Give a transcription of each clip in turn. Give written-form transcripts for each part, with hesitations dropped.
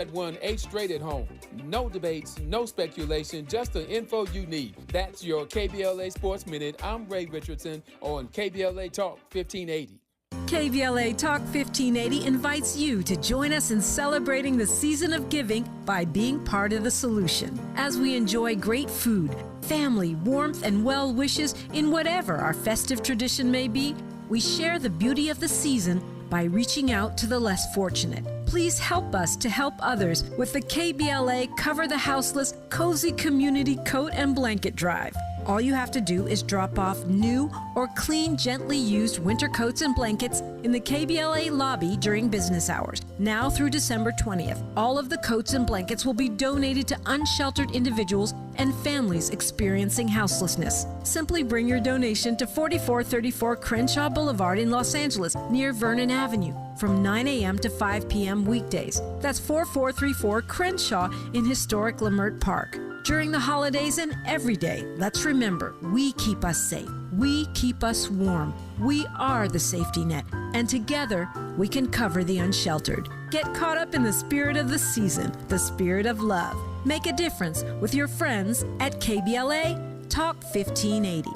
That won 8 straight at home. No debates, no speculation, just the info you need. That's your KBLA Sports Minute. I'm Ray Richardson on KBLA Talk 1580. KBLA Talk 1580 invites you to join us in celebrating the season of giving by being part of the solution. As we enjoy great food, family, warmth, and well wishes in whatever our festive tradition may be, we share the beauty of the season by reaching out to the less fortunate. Please help us to help others with the KBLA Cover the Houseless Cozy Community Coat and Blanket Drive. All you have to do is drop off new or clean, gently used winter coats and blankets in the KBLA lobby during business hours. Now through December 20th, all of the coats and blankets will be donated to unsheltered individuals and families experiencing houselessness. Simply bring your donation to 4434 Crenshaw Boulevard in Los Angeles, near Vernon Avenue, from 9 a.m. to 5 p.m. weekdays. That's 4434 Crenshaw in historic Leimert Park. During the holidays and every day, let's remember, we keep us safe. We keep us warm. We are the safety net, and together we can cover the unsheltered. Get caught up in the spirit of the season, the spirit of love. Make a difference with your friends at KBLA Talk 1580.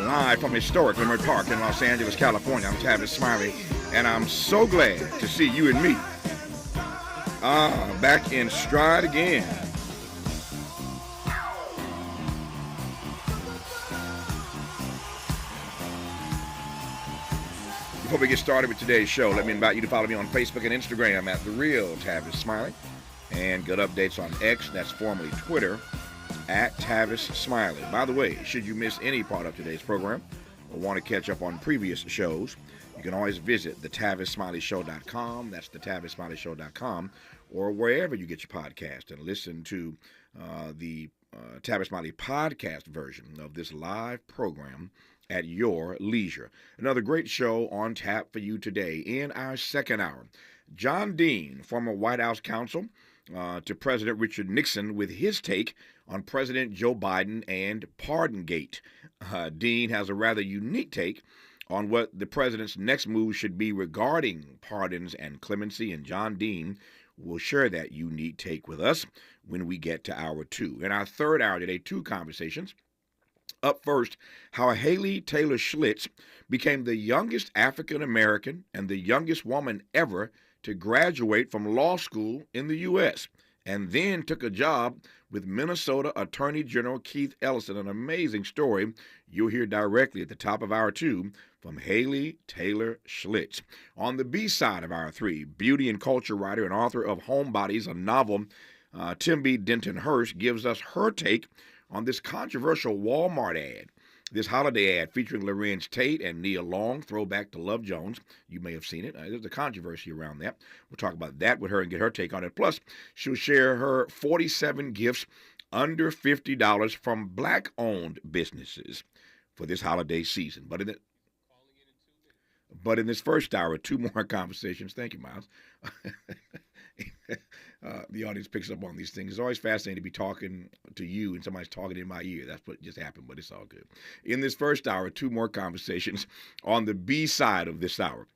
Live from historic Leimert Park in Los Angeles, California, I'm Tavis Smiley, and I'm so glad to see you and me back in stride again. Before we get started with today's show, let me invite you to follow me on Facebook and Instagram at The Real Tavis Smiley, and get updates on X, that's formerly Twitter, at Tavis Smiley. By the way, should you miss any part of today's program or want to catch up on previous shows, you can always visit thetavisSmileyShow.com. That's thetavisSmileyShow.com, or wherever you get your podcast, and listen to the Tavis Smiley podcast version of this live program at your leisure. Another great show on tap for you today. In our second hour, John Dean, former White House counsel to President Richard Nixon, with his take on President Joe Biden and Pardongate. Dean has a rather unique take on what the president's next move should be regarding pardons and clemency, and John Dean will share that unique take with us when we get to hour two. In our third hour today, two conversations. Up first, how Haley Taylor Schlitz became the youngest African American and the youngest woman ever to graduate from law school in the U.S., and then took a job with Minnesota Attorney General Keith Ellison. An amazing story you'll hear directly at the top of hour two from Haley Taylor Schlitz. On the B side of hour three, beauty and culture writer and author of Homebodies, a novel, Timby Denton Hurst, gives us her take on this controversial Walmart ad. This holiday ad featuring Lorenz Tate and Nia Long, throwback to Love Jones. You may have seen it. There's a controversy around that. We'll talk about that with her and get her take on it. Plus, she'll share her 47 gifts under $50 from Black-owned businesses for this holiday season. But in this first hour, two more conversations. Thank you, Miles. The audience picks up on these things. It's always fascinating to be talking to you and somebody's talking in my ear. That's what just happened, but it's all good. In this first hour, two more conversations. On the B side of this hour,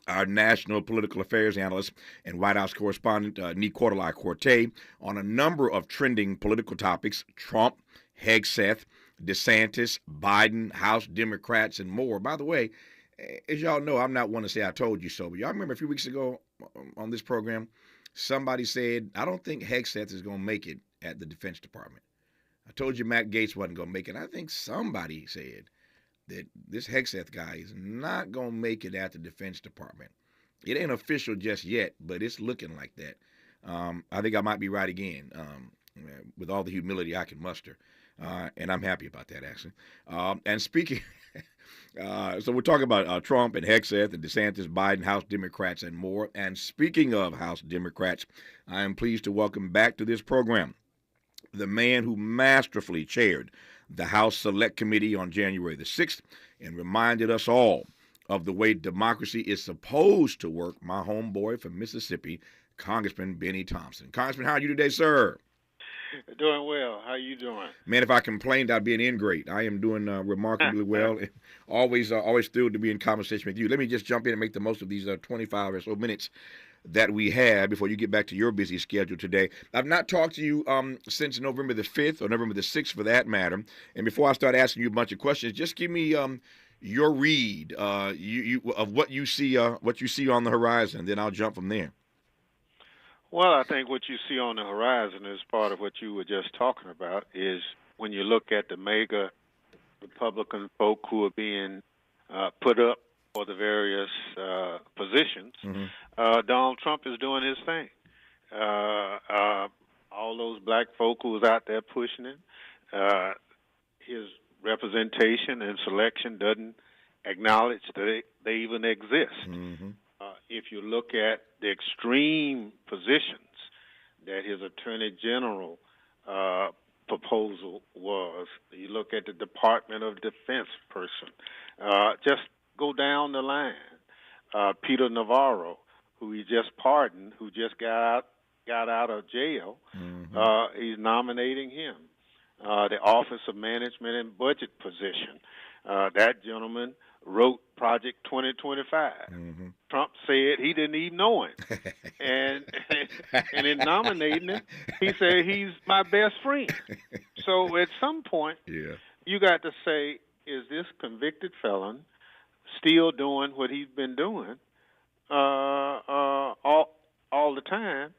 our national political affairs analyst and White House correspondent, Nicolai Corte, on a number of trending political topics: Trump, Hegseth, DeSantis, Biden, House Democrats, and more. By the way, as y'all know, I'm not one to say I told you so, but y'all remember a few weeks ago on this program, somebody said, I don't think Hegseth is going to make it at the Defense Department. I told you Matt Gaetz wasn't going to make it. I think somebody said that this Hegseth guy is not going to make it at the Defense Department. It ain't official just yet, but it's looking like that. I think I might be right again, with all the humility I can muster. And I'm happy about that, actually. And speaking, so we're talking about Trump and Hegseth and DeSantis, Biden, House Democrats, and more. And speaking of House Democrats, I am pleased to welcome back to this program the man who masterfully chaired the House Select Committee on January the 6th and reminded us all of the way democracy is supposed to work, my homeboy from Mississippi, Congressman Benny Thompson. Congressman, how are you today, sir? Doing well. How you doing? Man, if I complained, I'd be an ingrate. I am doing remarkably well. Always thrilled to be in conversation with you. Let me just jump in and make the most of these 25 or so minutes that we had before you get back to your busy schedule today. I've not talked to you since November the 5th or November the 6th for that matter. And before I start asking you a bunch of questions, just give me your read of what you see on the horizon. Then I'll jump from there. Well, I think what you see on the horizon is part of what you were just talking about, is when you look at the mega Republican folk who are being put up for the various positions, Donald Trump is doing his thing. All those black folk who was out there pushing him, his representation and selection doesn't acknowledge that they even exist. If you look at the extreme positions that his Attorney General proposal was, you look at the Department of Defense person, just go down the line. Peter Navarro, who he just pardoned, who just got out of jail, he's nominating him. The Office of Management and Budget position, that gentleman wrote Project 2025. Trump said he didn't even know him. and in nominating him, he said he's my best friend. So at some point, you got to say, is this convicted felon still doing what he's been doing all the time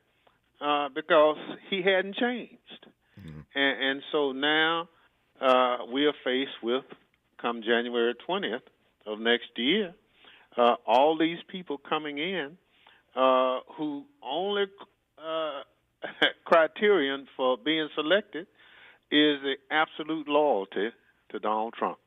because he hadn't changed. And so now we are faced with, come January 20th of next year, all these people coming in who only criterion for being selected is the absolute loyalty to Donald Trump.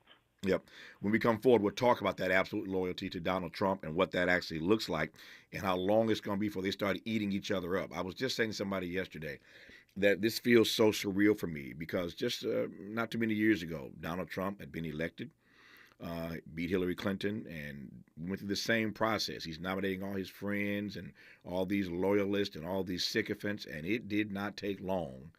Yep. When we come forward, we'll talk about that absolute loyalty to Donald Trump and what that actually looks like and how long it's going to be before they start eating each other up. I was just saying to somebody yesterday that this feels so surreal for me because just not too many years ago, Donald Trump had been elected, beat Hillary Clinton, and went through the same process. He's nominating all his friends and all these loyalists and all these sycophants, and it did not take long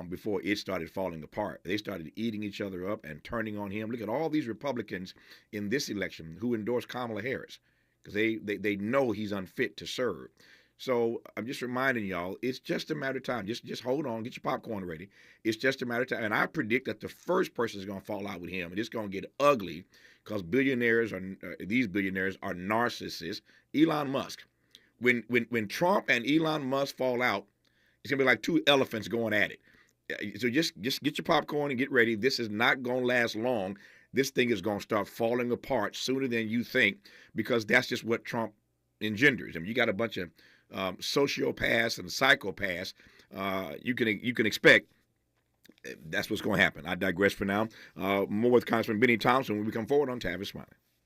before it started falling apart. They started eating each other up and turning on him. Look at all these Republicans in this election who endorsed Kamala Harris because they know he's unfit to serve. So I'm just reminding y'all, it's just a matter of time. Just hold on, get your popcorn ready. It's just a matter of time. And I predict that the first person is going to fall out with him, and it's going to get ugly because these billionaires are narcissists. Elon Musk. When Trump and Elon Musk fall out, it's going to be like two elephants going at it. So just get your popcorn and get ready. This is not going to last long. This thing is going to start falling apart sooner than you think because that's just what Trump engenders. I mean, you got a bunch of sociopaths and psychopaths. You can expect that's what's going to happen. I digress for now. More with Congressman Benny Thompson when we come forward on Tavis Smiley.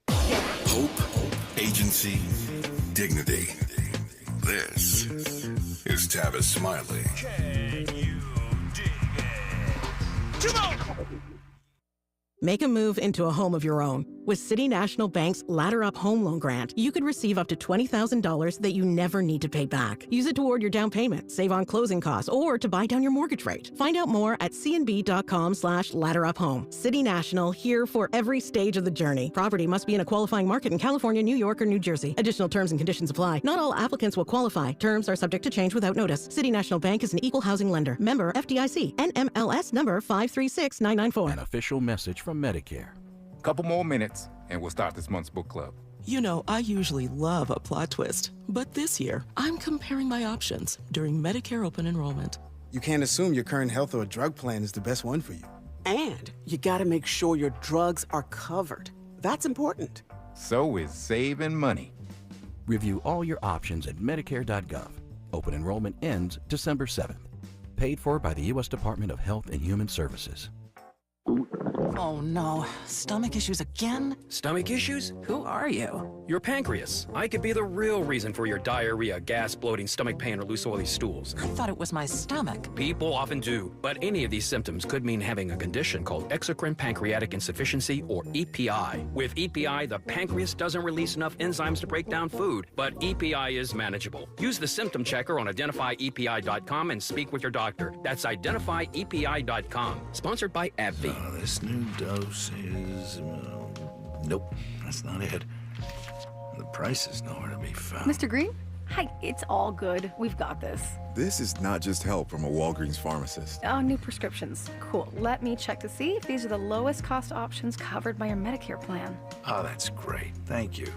Hope, agency, dignity. This is Tavis Smiley. Can you dig it? Come on! Make a move into a home of your own. With City National Bank's Ladder Up Home Loan Grant, you could receive up to $20,000 that you never need to pay back. Use it toward your down payment, save on closing costs, or to buy down your mortgage rate. Find out more at cnb.com/ladderuphome. City National, here for every stage of the journey. Property must be in a qualifying market in California, New York, or New Jersey. Additional terms and conditions apply. Not all applicants will qualify. Terms are subject to change without notice. City National Bank is an equal housing lender. Member FDIC. NMLS number 536994. An official message from Medicare. Couple more minutes, and we'll start this month's book club. You know, I usually love a plot twist, but this year, I'm comparing my options during Medicare open enrollment. You can't assume your current health or drug plan is the best one for you. And you gotta make sure your drugs are covered. That's important. So is saving money. Review all your options at Medicare.gov. Open enrollment ends December 7th. Paid for by the U.S. Department of Health and Human Services. Oh no, stomach issues again? Stomach issues? Who are you? Your pancreas. I could be the real reason for your diarrhea, gas, bloating, stomach pain, or loose oily stools. I thought it was my stomach. People often do, but any of these symptoms could mean having a condition called exocrine pancreatic insufficiency, or EPI. With EPI, the pancreas doesn't release enough enzymes to break down food, but EPI is manageable. Use the symptom checker on identifyepi.com and speak with your doctor. That's identifyepi.com. Sponsored by AbbVie. This new dose is... nope, that's not it. The price is nowhere to be found. Mr. Green? Hi, it's all good. We've got this. This is not just help from a Walgreens pharmacist. Oh, new prescriptions. Cool. Let me check to see if these are the lowest cost options covered by your Medicare plan. Oh, that's great. Thank you.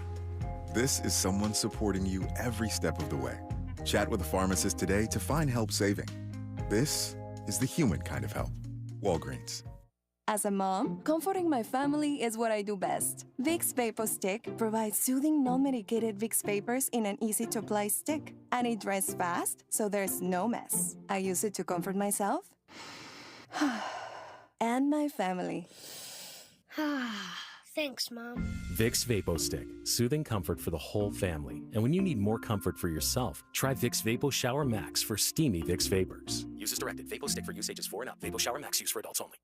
This is someone supporting you every step of the way. Chat with a pharmacist today to find help saving. This is the human kind of help. Walgreens. As a mom, comforting my family is what I do best. Vicks Vapor Stick provides soothing, non-medicated Vicks Vapors in an easy-to-apply stick. And it dries fast, so there's no mess. I use it to comfort myself and my family. Thanks, Mom. Vicks Vapo Stick, soothing comfort for the whole family. And when you need more comfort for yourself, try Vicks Vapo Shower Max for steamy Vicks Vapors. Use as directed. Vapo Stick for use ages 4 and up. Vapo Shower Max use for adults only.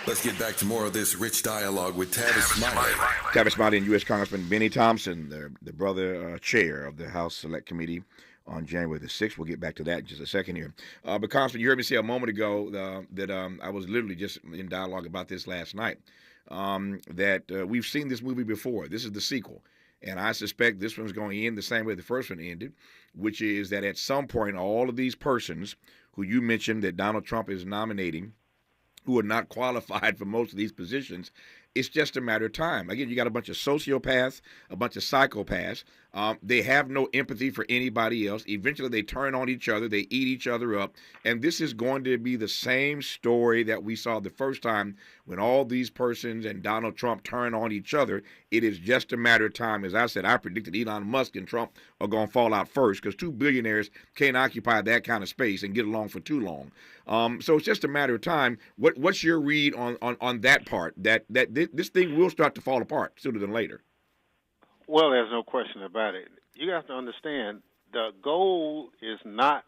Let's get back to more of this rich dialogue with Tavis Smiley. Tavis Smiley and U.S. Congressman Benny Thompson, the brother chair of the House Select Committee on January the 6th. We'll get back to that in just a second here. But, Congressman, you heard me say a moment ago that I was literally just in dialogue about this last night, that we've seen this movie before. This is the sequel. And I suspect this one's going to end the same way the first one ended, which is that at some point all of these persons who you mentioned that Donald Trump is nominating, who are not qualified for most of these positions, it's just a matter of time. Again, you got a bunch of sociopaths, a bunch of psychopaths. They have no empathy for anybody else. Eventually, they turn on each other. They eat each other up. And this is going to be the same story that we saw the first time when all these persons and Donald Trump turn on each other. It is just a matter of time. As I said, I predicted Elon Musk and Trump are going to fall out first because two billionaires can't occupy that kind of space and get along for too long. So it's just a matter of time. What's your read on that part, that this thing will start to fall apart sooner than later? Well, there's no question about it. You have to understand the goal is not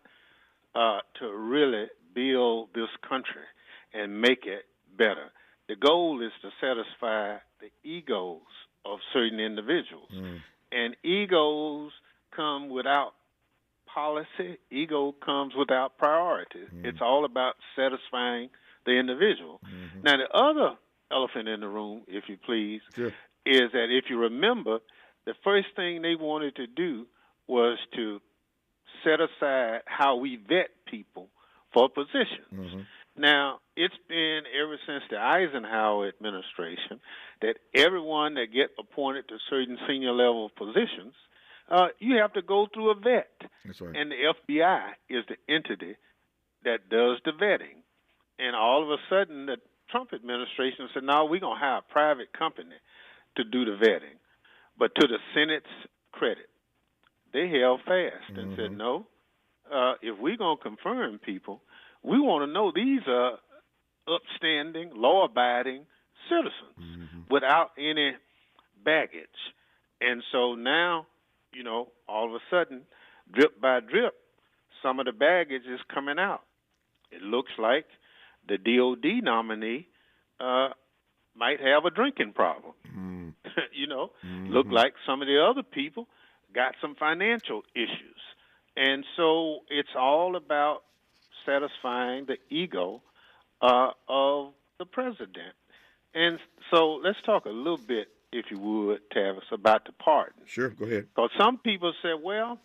to really build this country and make it better. The goal is to satisfy the egos of certain individuals. And egos come without policy. Ego comes without priority. It's all about satisfying the individual. Now, the other elephant in the room, if you please, is that if you remember, the first thing they wanted to do was to set aside how we vet people for positions. Now, it's been ever since the Eisenhower administration that everyone that get appointed to certain senior level positions, you have to go through a vet. That's right. And the FBI is the entity that does the vetting. And all of a sudden, the Trump administration said, no, we're going to hire a private company to do the vetting. But to the Senate's credit, they held fast and said, no, if we're going to confirm people, we want to know these are upstanding, law-abiding citizens without any baggage. And so now, you know, all of a sudden, drip by drip, some of the baggage is coming out. It looks like the DOD nominee might have a drinking problem. You know, look like some of the other people got some financial issues. And so it's all about satisfying the ego of the president. And so let's talk a little bit, if you would, Tavis, about the pardon. Sure, go ahead. Because some people said, well,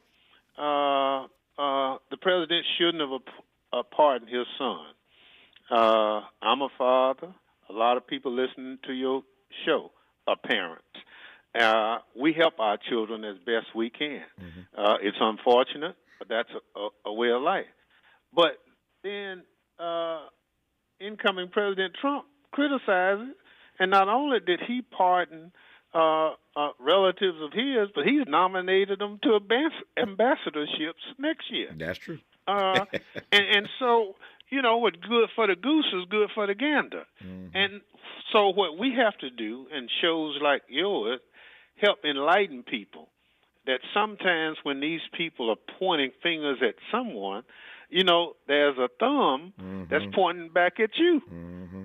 the president shouldn't have pardoned his son. I'm a father. A lot of people listening to your show are parents. we help our children as best we can. It's unfortunate, but that's a way of life. But then incoming President Trump criticized it, and not only did he pardon relatives of his, but he's nominated them to ambassadorships next year. That's true. And so, what's good for the goose is good for the gander. And so what we have to do, and shows like yours, help enlighten people that sometimes when these people are pointing fingers at someone, there's a thumb that's pointing back at you.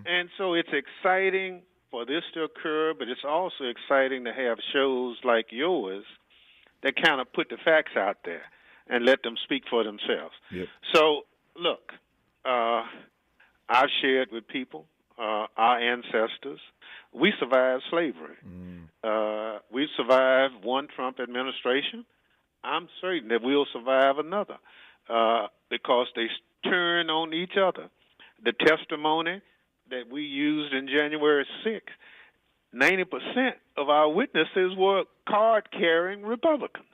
And so it's exciting for this to occur, but it's also exciting to have shows like yours that kind of put the facts out there and let them speak for themselves. Yep. So, look, I've shared with people, our ancestors, we survived slavery. We survived one Trump administration. I'm certain that we'll survive another because they turn on each other. The testimony that we used in January 6th, 90% of our witnesses were card-carrying Republicans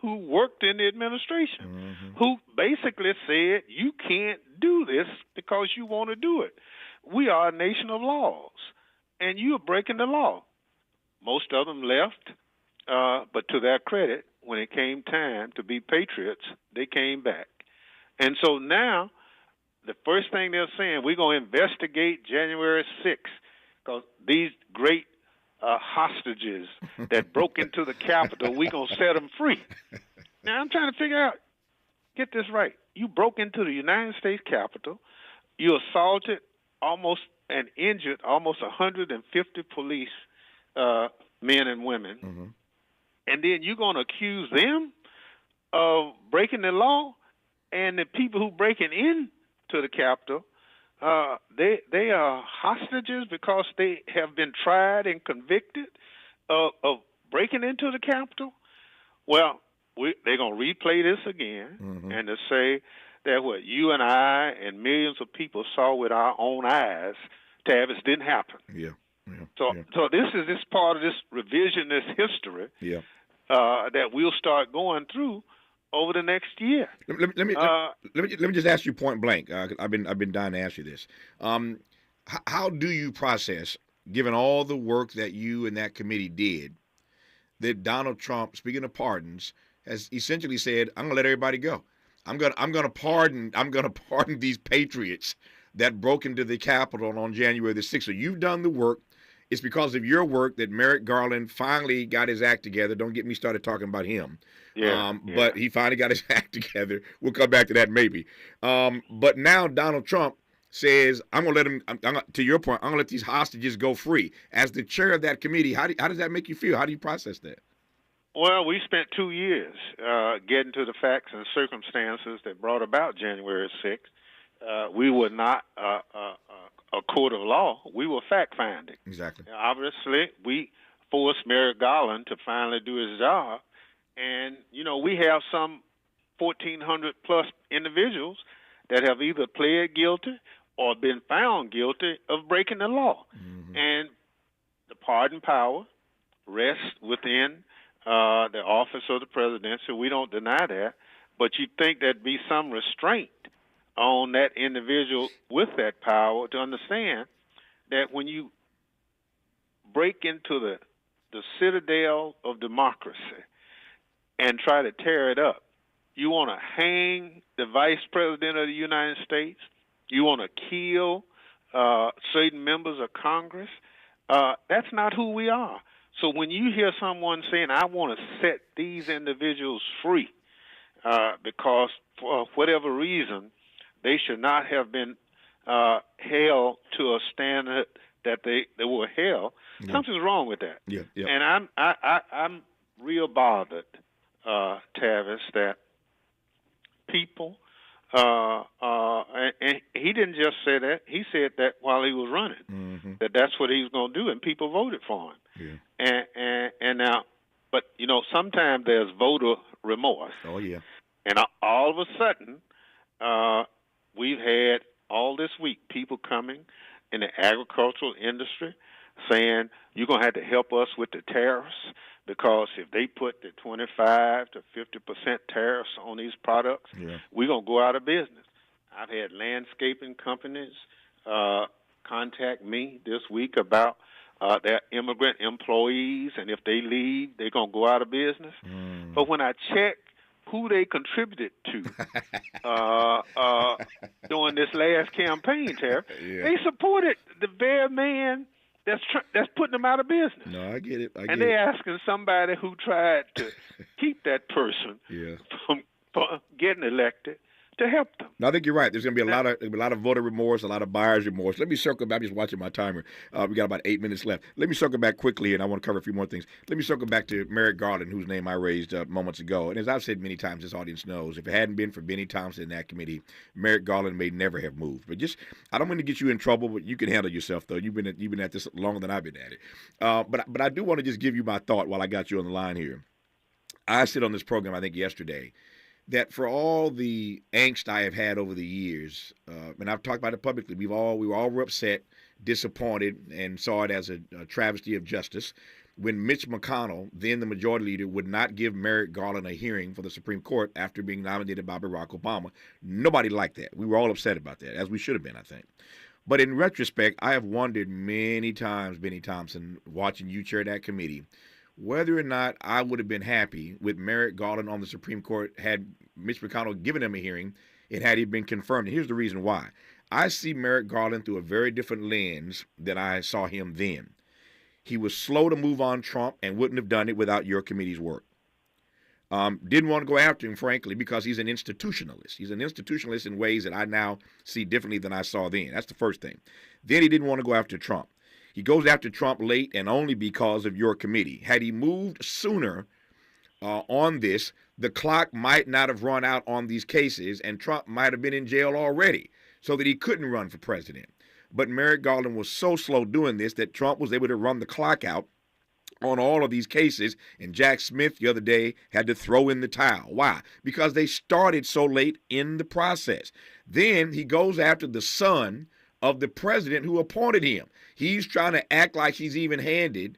who worked in the administration, who basically said, you can't do this because you want to do it. We are a nation of laws, and you are breaking the law. Most of them left, but to their credit, when it came time to be patriots, they came back. And so now, the first thing they're saying, we're going to investigate January 6th, because these great hostages that broke into the Capitol, we're going to set them free. Now, I'm trying to figure out, get this right. You broke into the United States Capitol. You assaulted almost and injured almost 150 police men and women. And then you're going to accuse them of breaking the law, and the people who breaking in to the Capitol, they are hostages because they have been tried and convicted of breaking into the Capitol. Well, they're going to replay this again and to say that what you and I and millions of people saw with our own eyes, Tavis, didn't happen. So this is this part of this revisionist history that we'll start going through over the next year. Let me just ask you point blank. I've been dying to ask you this. How do you process, given all the work that you and that committee did, that Donald Trump, speaking of pardons, has essentially said, "I'm going to let everybody go. I'm going to pardon these patriots that broke into the Capitol on January the 6th. So you've done the work. It's because of your work that Merrick Garland finally got his act together. Don't get me started talking about him. But he finally got his act together. We'll come back to that maybe. But now Donald Trump says, I'm going to let him, to your point, I'm going to let these hostages go free. As the chair of that committee, how does that make you feel? How do you process that? Well, we spent 2 years getting to the facts and circumstances that brought about January 6th. We were not a court of law. We were fact-finding. Exactly. Obviously, we forced Merrick Garland to finally do his job. And, we have some 1,400-plus individuals that have either pled guilty or been found guilty of breaking the law. And the pardon power rests within the office of the presidency. We don't deny that. But you think there'd be some restraint on that individual with that power to understand that when you break into the citadel of democracy and try to tear it up, you want to hang the vice president of the United States, you want to kill certain members of Congress, that's not who we are. So when you hear someone saying, I want to set these individuals free because for whatever reason, they should not have been held to a standard that they were held. Something's wrong with that. And I'm real bothered, Tavis, that people, and he didn't just say that. He said that while he was running, that's what he was going to do, and people voted for him. And now, but sometimes there's voter remorse. Oh yeah. And all of a sudden, we've had all this week people coming in the agricultural industry saying you're going to have to help us with the tariffs because if they put the 25 to 50% tariffs on these products, we're going to go out of business. I've had landscaping companies contact me this week about their immigrant employees, and if they leave, they're going to go out of business. But when I check who they contributed to during this last campaign, Terry, they supported the very man that's putting them out of business. No, I get it. And they're asking somebody who tried to keep that person from getting elected to help them. No, I think you're right. There's going to be a lot of voter remorse, a lot of buyer's remorse. Let me circle back. I'm just watching my timer. We got about 8 minutes left. Let me circle back quickly, and I want to cover a few more things. Let me circle back to Merrick Garland, whose name I raised moments ago. And as I've said many times, this audience knows, if it hadn't been for Benny Thompson in that committee, Merrick Garland may never have moved. But I don't mean to get you in trouble, but you can handle yourself, though. You've been at this longer than I've been at it. But I do want to just give you my thought while I got you on the line here. I said on this program, I think yesterday, that for all the angst I have had over the years, and I've talked about it publicly, we were all upset, disappointed, and saw it as a travesty of justice when Mitch McConnell, then the majority leader, would not give Merrick Garland a hearing for the Supreme Court after being nominated by Barack Obama. Nobody liked that. We were all upset about that, as we should have been, I think. But in retrospect, I have wondered many times, Benny Thompson, watching you chair that committee, whether or not I would have been happy with Merrick Garland on the Supreme Court had Mitch McConnell given him a hearing and had he been confirmed. And here's the reason why. I see Merrick Garland through a very different lens than I saw him then. He was slow to move on Trump and wouldn't have done it without your committee's work. Didn't want to go after him, frankly, because he's an institutionalist. He's an institutionalist in ways that I now see differently than I saw then. That's the first thing. Then he didn't want to go after Trump. He goes after Trump late and only because of your committee. Had he moved sooner on this, the clock might not have run out on these cases, and Trump might have been in jail already so that he couldn't run for president. But Merrick Garland was so slow doing this that Trump was able to run the clock out on all of these cases, and Jack Smith the other day had to throw in the towel. Why? Because they started so late in the process. Then he goes after the son of the president who appointed him. He's trying to act like he's even-handed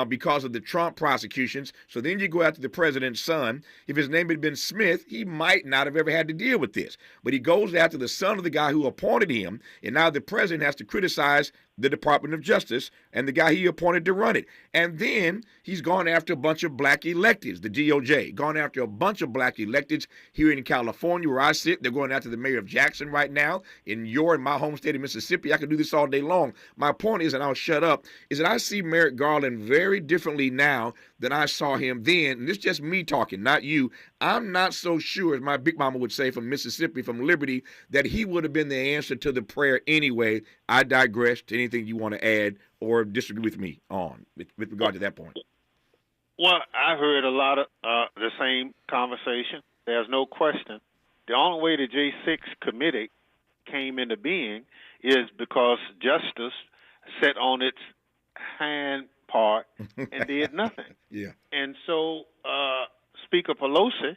because of the Trump prosecutions. So then you go after the president's son. If his name had been Smith, he might not have ever had to deal with this. But he goes after the son of the guy who appointed him, and now the president has to criticize the Department of Justice and the guy he appointed to run it. And then he's gone after a bunch of black electeds, the DOJ, gone after a bunch of black electeds here in California where I sit. They're going after the mayor of Jackson right now in my home state of Mississippi. I could do this all day long. My point is, and I'll shut up, is that I see Merrick Garland very differently now than I saw him then. And this is just me talking, not you. I'm not so sure, as my big mama would say from Mississippi, from Liberty, that he would have been the answer to the prayer anyway. I digress. To anything you want to add or disagree with me on with regard to that point? Well, I heard a lot of the same conversation. There's no question. The only way the J6 committee came into being is because justice sat on its hind part and did nothing. Yeah. And so Speaker Pelosi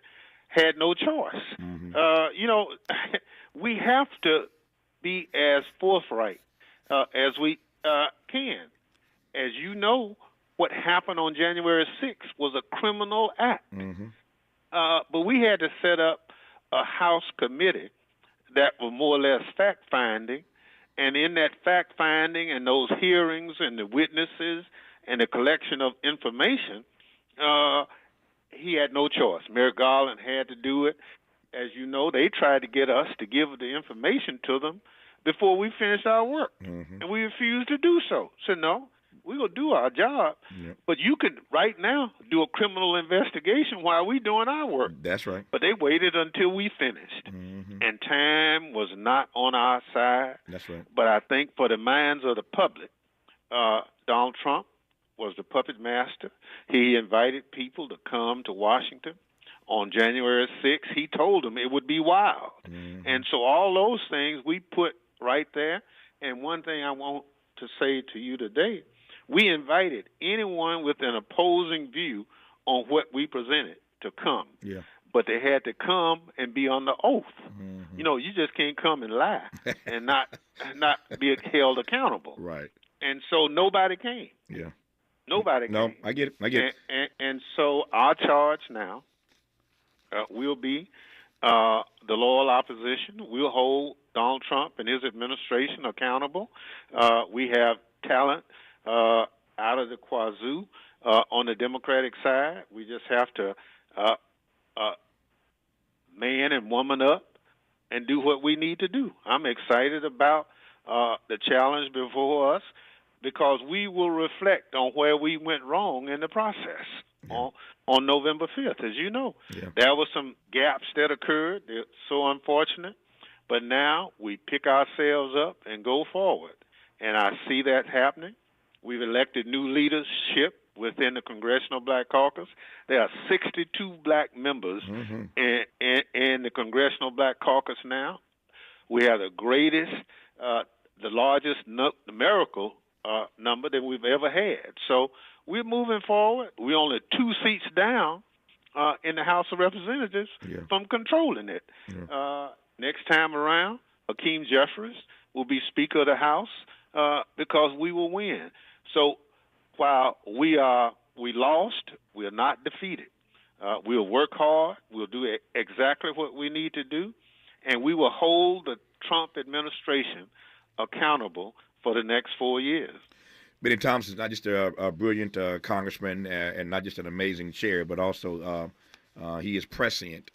had no choice. We have to be as forthright as we can. As you know, what happened on January 6th was a criminal act. But we had to set up a House committee that was more or less fact-finding. And in that fact-finding and those hearings and the witnesses and the collection of information, he had no choice. Merrick Garland had to do it. As you know, they tried to get us to give the information to them before we finished our work. And we refused to do so. So, no, we're going to do our job. But you could, right now, do a criminal investigation while we're doing our work. That's right. But they waited until we finished. And time was not on our side. That's right. But I think for the minds of the public, Donald Trump was the puppet master. He invited people to come to Washington. On January 6th, he told them it would be wild. And so all those things we put right there. And one thing I want to say to you today, we invited anyone with an opposing view on what we presented to come. Yeah. But they had to come and be on the oath. You know, you just can't come and lie and not be held accountable. Right. And so nobody came. Yeah. Nobody came. No, I get it. And so our charge now will be the loyal opposition. We'll hold Donald Trump and his administration accountable. We have talent out of the wazoo on the Democratic side. We just have to man and woman up and do what we need to do. I'm excited about the challenge before us because we will reflect on where we went wrong in the process on November 5th. As you know, there were some gaps that occurred. They're so unfortunate. But now we pick ourselves up and go forward. And I see that happening. We've elected new leadership within the Congressional Black Caucus. There are 62 black members in the Congressional Black Caucus now. We have the greatest, the largest numerical number that we've ever had. So we're moving forward. We're only 2 seats down in the House of Representatives from controlling it. Next time around, Hakeem Jeffries will be Speaker of the House because we will win. So while we lost, we are not defeated. We'll work hard. We'll do exactly what we need to do, and we will hold the Trump administration accountable for the next 4 years. Benny Thompson is not just a brilliant congressman and not just an amazing chair, but also he is prescient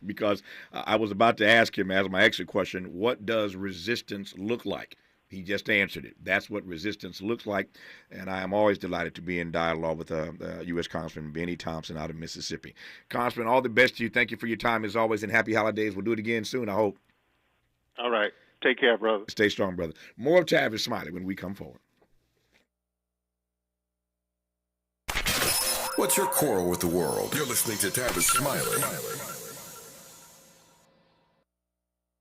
because I was about to ask him as my exit question, what does resistance look like? He just answered it. That's what resistance looks like, and I am always delighted to be in dialogue with U.S. Congressman Benny Thompson out of Mississippi. Congressman, all the best to you. Thank you for your time as always, and happy holidays. We'll do it again soon, I hope. All right. Take care, brother. Stay strong, brother. More of Tavis Smiley when we come forward. What's your quarrel with the world? You're listening to Tavis Smiley.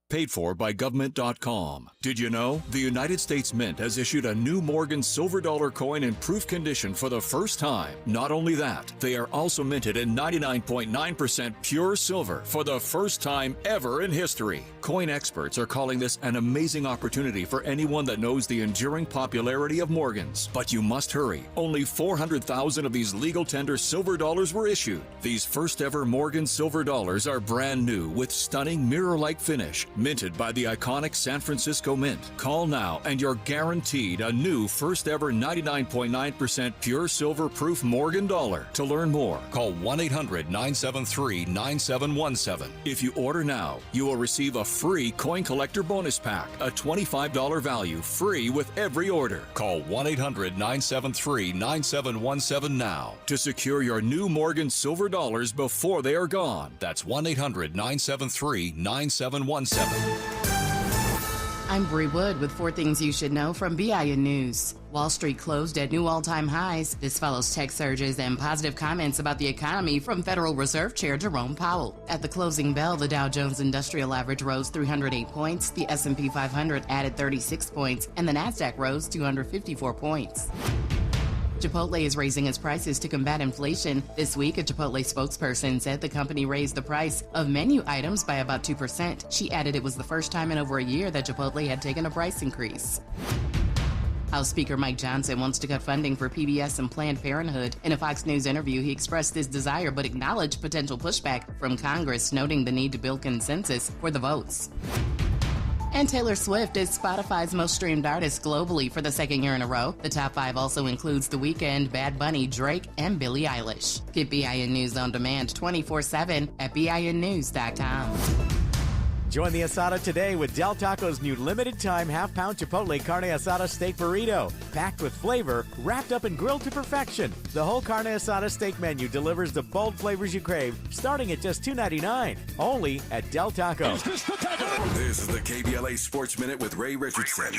Paid for by government.com. Did you know? The United States Mint has issued a new Morgan silver dollar coin in proof condition for the first time. Not only that, they are also minted in 99.9% pure silver for the first time ever in history. Coin experts are calling this an amazing opportunity for anyone that knows the enduring popularity of Morgans. But you must hurry. Only 400,000 of these legal tender silver dollars were issued. These first ever Morgan silver dollars are brand new with stunning mirror-like finish, minted by the iconic San Francisco Mint. Call now and you're guaranteed a new first ever 99.9% pure silver proof Morgan dollar. To learn more, call 1-800-973-9717. If you order now, you will receive a free coin collector bonus pack, a $25 value, free with every order. Call 1-800-973-9717 now to secure your new Morgan silver dollars before they are gone. That's 1-800-973-9717. I'm Bree Wood with 4 things you should know from BIN News. Wall Street closed at new all-time highs. This follows tech surges and positive comments about the economy from Federal Reserve Chair Jerome Powell. At the closing bell, the Dow Jones Industrial Average rose 308 points, the S&P 500 added 36 points, and the NASDAQ rose 254 points. Chipotle is raising its prices to combat inflation. This week, a Chipotle spokesperson said the company raised the price of menu items by about 2%. She added it was the first time in over a year that Chipotle had taken a price increase. House Speaker Mike Johnson wants to cut funding for PBS and Planned Parenthood. In a Fox News interview, he expressed this desire but acknowledged potential pushback from Congress, noting the need to build consensus for the votes. And Taylor Swift is Spotify's most streamed artist globally for the second year in a row. The top 5 also includes The Weeknd, Bad Bunny, Drake, and Billie Eilish. Get BIN News on demand 24/7 at BINnews.com. Join the asada today with Del Taco's new limited-time half-pound Chipotle Carne Asada Steak Burrito. Packed with flavor, wrapped up and grilled to perfection. The whole Carne Asada steak menu delivers the bold flavors you crave, starting at just $2.99. Only at Del Taco. This is the KBLA Sports Minute with Ray Richardson.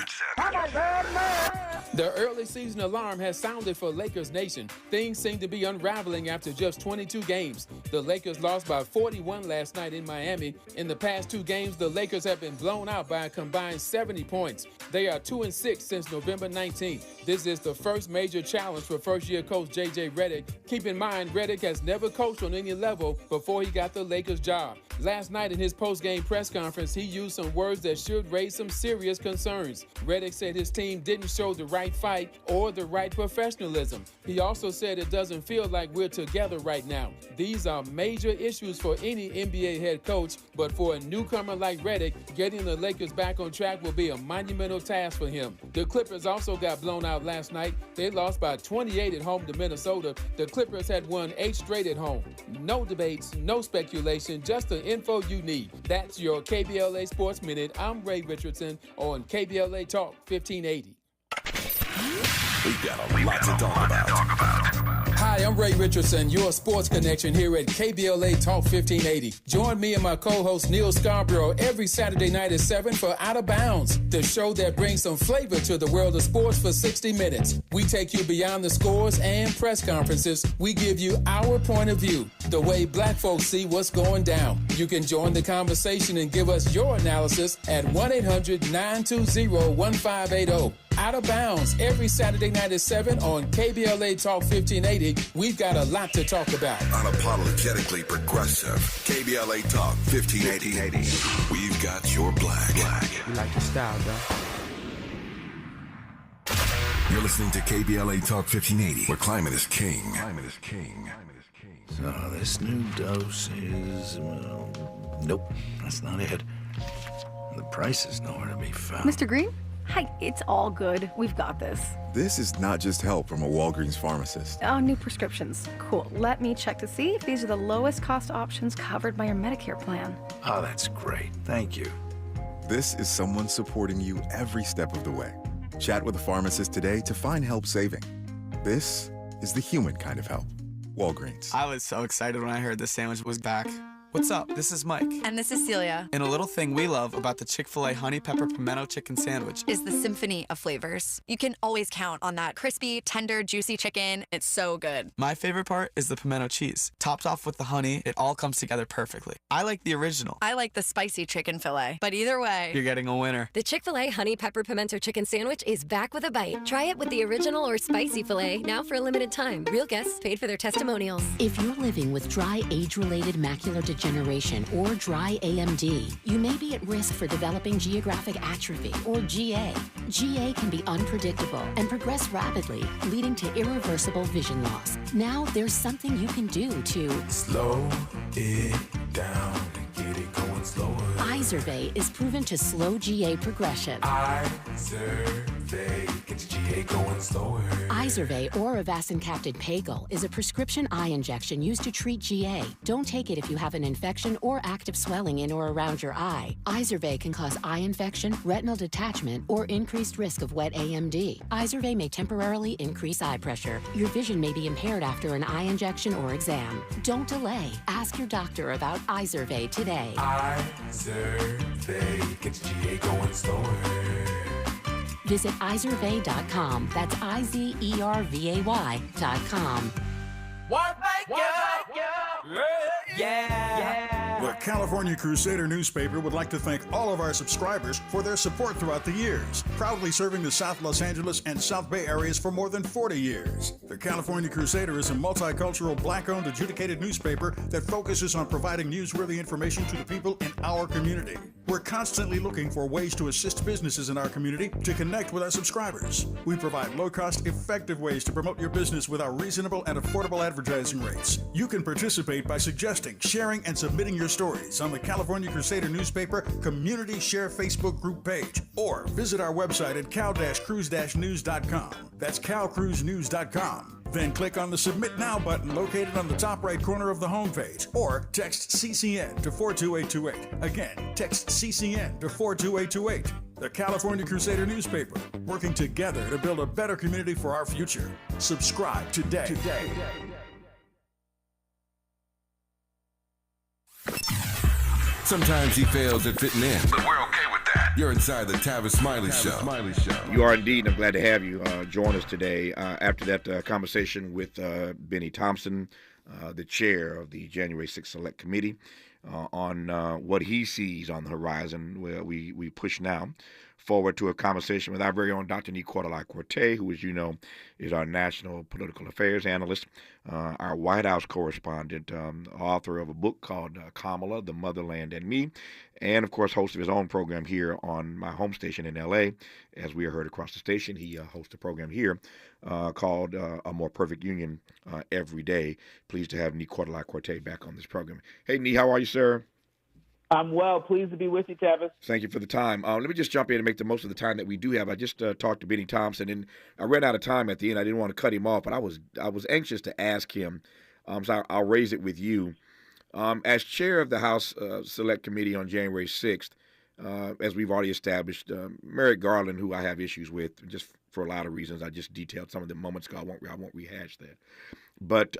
The early season alarm has sounded for Lakers Nation. Things seem to be unraveling after just 22 games. The Lakers lost by 41 last night in Miami. In the past 2 games, games, the Lakers have been blown out by a combined 70 points. They are 2-6 since November 19th. This is the first major challenge for first-year coach J.J. Redick. Keep in mind, Redick has never coached on any level before he got the Lakers job. Last night in his post-game press conference, he used some words that should raise some serious concerns. Redick said his team didn't show the right fight or the right professionalism. He also said it doesn't feel like we're together right now. These are major issues for any NBA head coach, but for a newcomer like Redick, getting the Lakers back on track will be a monumental task for him. The Clippers also got blown out last night. They lost by 28 at home to Minnesota. The Clippers had won 8 straight at home. No debates, no speculation, just the info you need. That's your KBLA Sports Minute. I'm Ray Richardson on KBLA Talk 1580. We've got a lot to talk about. Hi, I'm Ray Richardson, your sports connection here at KBLA Talk 1580. Join me and my co-host Neil Scarborough every Saturday night at 7 for Out of Bounds, the show that brings some flavor to the world of sports for 60 minutes. We take you beyond the scores and press conferences. We give you our point of view, the way black folks see what's going down. You can join the conversation and give us your analysis at 1-800-920-1580. Out of Bounds every Saturday night at 7 on KBLA Talk 1580. We've got a lot to talk about. Unapologetically progressive. KBLA Talk 1580. We've got your black. You like your style, though. You're listening to KBLA Talk 1580, where climate is king. So this new dose is, nope, that's not it. The price is nowhere to be found. Mr. Green? Hi, it's all good. We've got this. This is not just help from a Walgreens pharmacist. Oh, new prescriptions. Cool. Let me check to see if these are the lowest cost options covered by your Medicare plan. Oh, that's great. Thank you. This is someone supporting you every step of the way. Chat with a pharmacist today to find help saving. This is the human kind of help. Walgreens. I was so excited when I heard this sandwich was back. What's up? This is Mike. And this is Celia. And a little thing we love about the Chick-fil-A Honey Pepper Pimento Chicken Sandwich is the symphony of flavors. You can always count on that crispy, tender, juicy chicken. It's so good. My favorite part is the pimento cheese. Topped off with the honey, it all comes together perfectly. I like the original. I like the spicy chicken fillet. But either way, you're getting a winner. The Chick-fil-A Honey Pepper Pimento Chicken Sandwich is back with a bite. Try it with the original or spicy filet now for a limited time. Real guests paid for their testimonials. If you're living with dry age-related macular degeneration or dry AMD, you may be at risk for developing geographic atrophy or GA. GA can be unpredictable and progress rapidly, leading to irreversible vision loss. Now there's something you can do to slow it down and get it going slower. Izervay is proven to slow GA progression. Izervay gets GA going slower. Izervay or avacincaptad pagel is a prescription eye injection used to treat GA. Don't take it if you have an infection or active swelling in or around your eye. Izervay can cause eye infection, retinal detachment, or increased risk of wet AMD. Izervay may temporarily increase eye pressure. Your vision may be impaired after an eye injection or exam. Don't delay. Ask your doctor about Izervay today. Izervay gets GA going slower. Visit Izervay.com. That's IZERVAY.com. The California Crusader newspaper would like to thank all of our subscribers for their support throughout the years, proudly serving the South Los Angeles and South Bay areas for more than 40 years. The California Crusader is a multicultural, black-owned, adjudicated newspaper that focuses on providing newsworthy information to the people in our community. We're constantly looking for ways to assist businesses in our community to connect with our subscribers. We provide low-cost, effective ways to promote your business with our reasonable and affordable advertising rates. You can participate by suggesting, sharing, and submitting your stories on the California Crusader newspaper Community Share Facebook group page, or visit our website at cal-cruise-news.com. That's calcruisenews.com. Then click on the Submit Now button located on the top right corner of the homepage, or text CCN to 42828. Again, text CCN to 42828. The California Crusader newspaper, working together to build a better community for our future. Subscribe today. Sometimes he fails at fitting in, but we're okay with that. You're inside the Tavis Smiley Show. You are indeed, and I'm glad to have you join us today. After that conversation with Benny Thompson, the chair of the January 6th Select Committee, on what he sees on the horizon. Where we push now forward to a conversation with our very own Dr. Corte, who, as you know, is our national political affairs analyst, our White House correspondent, author of a book called Kamala, The Motherland and Me, and, of course, host of his own program here on my home station in L.A. As we are heard across the station, he hosts a program here called A More Perfect Union every day. Pleased to have Corte back on this program. Hey, Nee, how are you, sir? I'm well. Pleased to be with you, Tavis. Thank you for the time. Let me just jump in and make the most of the time that we do have. I just talked to Benny Thompson, and I ran out of time at the end. I didn't want to cut him off, but I was anxious to ask him, so I'll raise it with you. As chair of the House Select Committee on January 6th, as we've already established, Merrick Garland, who I have issues with, just for a lot of reasons, I just detailed some of them moments ago. I won't rehash that. But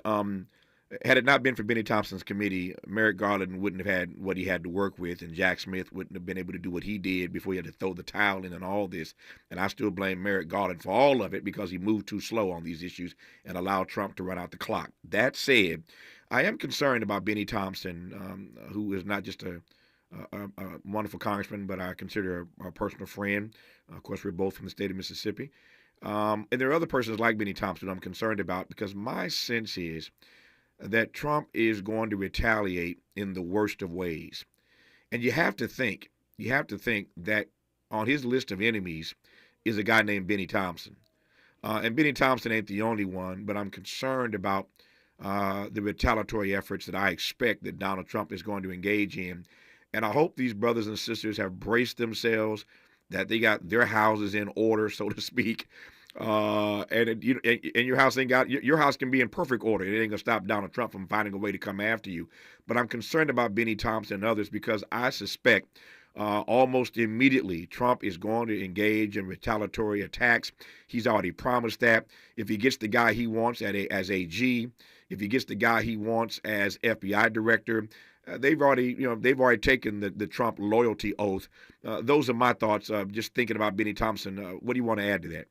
had it not been for Benny Thompson's committee, Merrick Garland wouldn't have had what he had to work with, and Jack Smith wouldn't have been able to do what he did before he had to throw the towel in and all this. And I still blame Merrick Garland for all of it because he moved too slow on these issues and allowed Trump to run out the clock. That said, I am concerned about Benny Thompson, who is not just a wonderful congressman, but I consider a personal friend. Of course, we're both from the state of Mississippi. And there are other persons like Benny Thompson I'm concerned about because my sense is that Trump is going to retaliate in the worst of ways. And you have to think that on his list of enemies is a guy named Benny Thompson. And Benny Thompson ain't the only one, but I'm concerned about the retaliatory efforts that I expect that Donald Trump is going to engage in. And I hope these brothers and sisters have braced themselves, that they got their houses in order, so to speak. And your house your house can be in perfect order. It ain't gonna stop Donald Trump from finding a way to come after you. But I'm concerned about Benny Thompson and others because I suspect almost immediately Trump is going to engage in retaliatory attacks. He's already promised that if he gets the guy he wants as AG, if he gets the guy he wants as FBI director, they've already taken the Trump loyalty oath. Those are my thoughts. Just thinking about Benny Thompson. What do you want to add to that?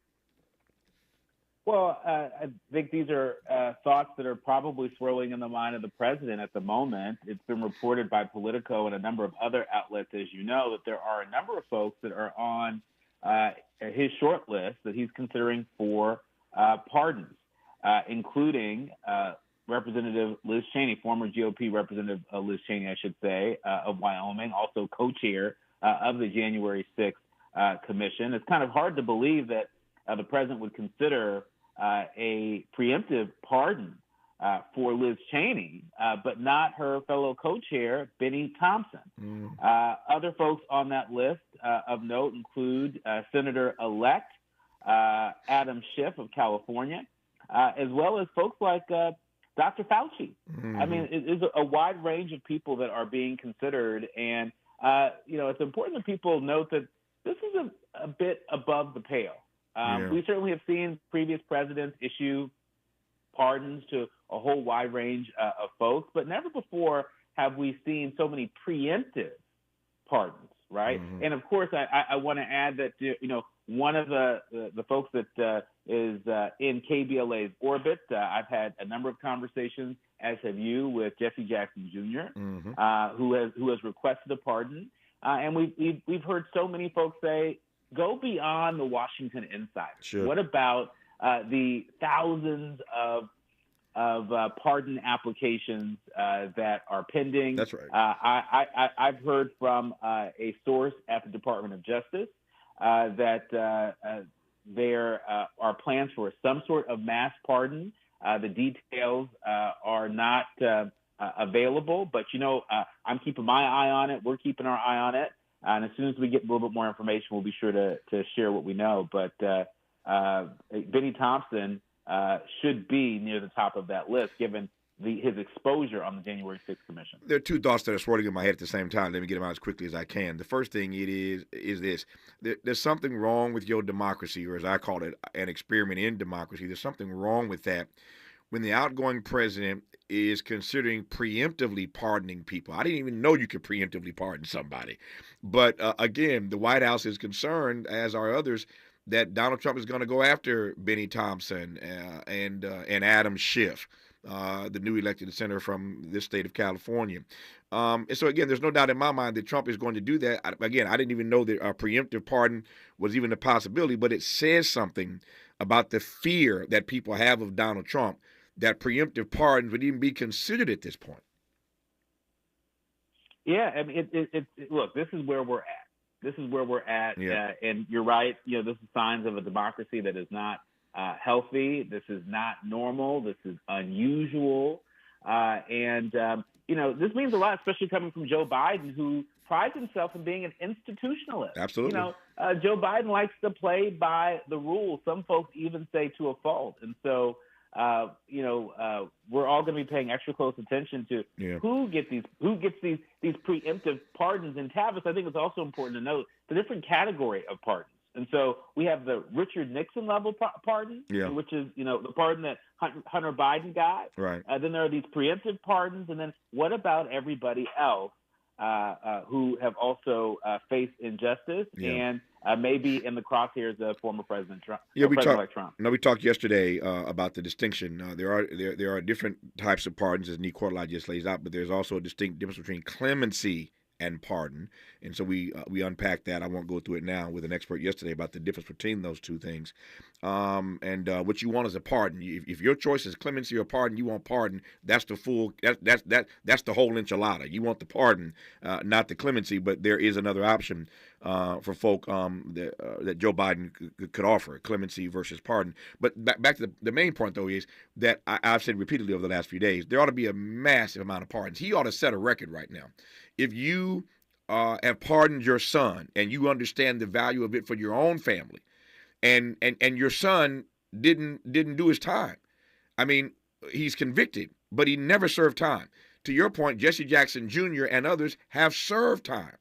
Well, I think these are thoughts that are probably swirling in the mind of the president at the moment. It's been reported by Politico and a number of other outlets, as you know, that there are a number of folks that are on his short list that he's considering for pardons, including Representative Liz Cheney, former GOP Representative Liz Cheney, I should say, of Wyoming, also co-chair of the January 6th commission. It's kind of hard to believe that the president would consider a preemptive pardon for Liz Cheney, but not her fellow co-chair, Benny Thompson. Other folks on that list of note include Senator-elect Adam Schiff of California, as well as folks like Dr. Fauci. I mean, it is a wide range of people that are being considered, and it's important that people note that this is a bit above the pale. We certainly have seen previous presidents issue pardons to a whole wide range of folks, but never before have we seen so many preemptive pardons, right? And of course, I want to add that one of the folks that is in KBLA's orbit, I've had a number of conversations, as have you, with Jesse Jackson Jr., who has requested a pardon, and we've heard so many folks say, go beyond the Washington insider. Sure. What about the thousands of pardon applications that are pending? That's right. I've heard from a source at the Department of Justice that there are plans for some sort of mass pardon. The details are not available, but I'm keeping my eye on it. We're keeping our eye on it. And as soon as we get a little bit more information, we'll be sure to share what we know. But Benny Thompson should be near the top of that list, given his exposure on the January 6th commission. There are two thoughts that are swirling in my head at the same time. Let me get them out as quickly as I can. The first thing is this. There's something wrong with your democracy, or as I call it, an experiment in democracy. There's something wrong with that when the outgoing president is considering preemptively pardoning people. I didn't even know you could preemptively pardon somebody. But again, the White House is concerned, as are others, that Donald Trump is going to go after Benny Thompson and Adam Schiff. the new elected senator from this state of California. And so, again, there's no doubt in my mind that Trump is going to do that. Again, I didn't even know that a preemptive pardon was even a possibility, but it says something about the fear that people have of Donald Trump that preemptive pardons would even be considered at this point. Yeah, I mean, look, this is where we're at. This is where we're at, and you're right. This is signs of a democracy that is not healthy. This is not normal. This is unusual, and this means a lot, especially coming from Joe Biden, who prides himself in being an institutionalist. Absolutely. Joe Biden likes to play by the rules. Some folks even say to a fault, and so. We're all going to be paying extra close attention to who gets these preemptive pardons. In Tavis, I think it's also important to note the different category of pardons. And so we have the Richard Nixon level pardon, which is the pardon that Hunter Biden got. Right. Then there are these preemptive pardons, and then what about everybody else who have also faced injustice and maybe in the crosshairs of former President Trump. Trump. We talked yesterday about the distinction. There are different types of pardons, as Nicola just lays out, but there's also a distinct difference between clemency and pardon. And so we unpacked that. I won't go through it now with an expert yesterday about the difference between those two things. And what you want is a pardon. If your choice is clemency or pardon, you want pardon. That's the full. That's the whole enchilada. You want the pardon, not the clemency. But there is another option for folk that Joe Biden could offer: clemency versus pardon. But back to the main point, though, is that I've said repeatedly over the last few days, there ought to be a massive amount of pardons. He ought to set a record right now. If you have pardoned your son and you understand the value of it for your own family, and your son didn't do his time. I mean, he's convicted, but he never served time. To your point, Jesse Jackson Jr. and others have served time.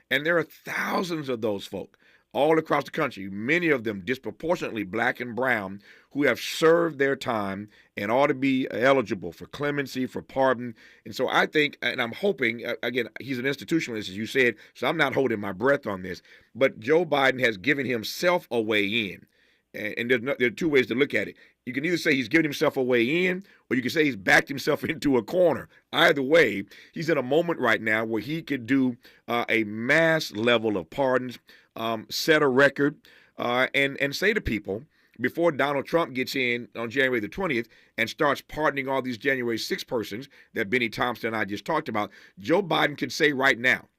And there are thousands of those folk all across the country, many of them disproportionately black and brown, who have served their time and ought to be eligible for clemency, for pardon. And so I think, and I'm hoping, again, he's an institutionalist, as you said, so I'm not holding my breath on this, but Joe Biden has given himself a way in. And there are two ways to look at it. You can either say he's given himself a way in, or you can say he's backed himself into a corner. Either way, he's in a moment right now where he could do a mass level of pardons, set a record, and say to people, before Donald Trump gets in on January the 20th and starts pardoning all these January 6 persons that Benny Thompson and I just talked about, Joe Biden could say right now,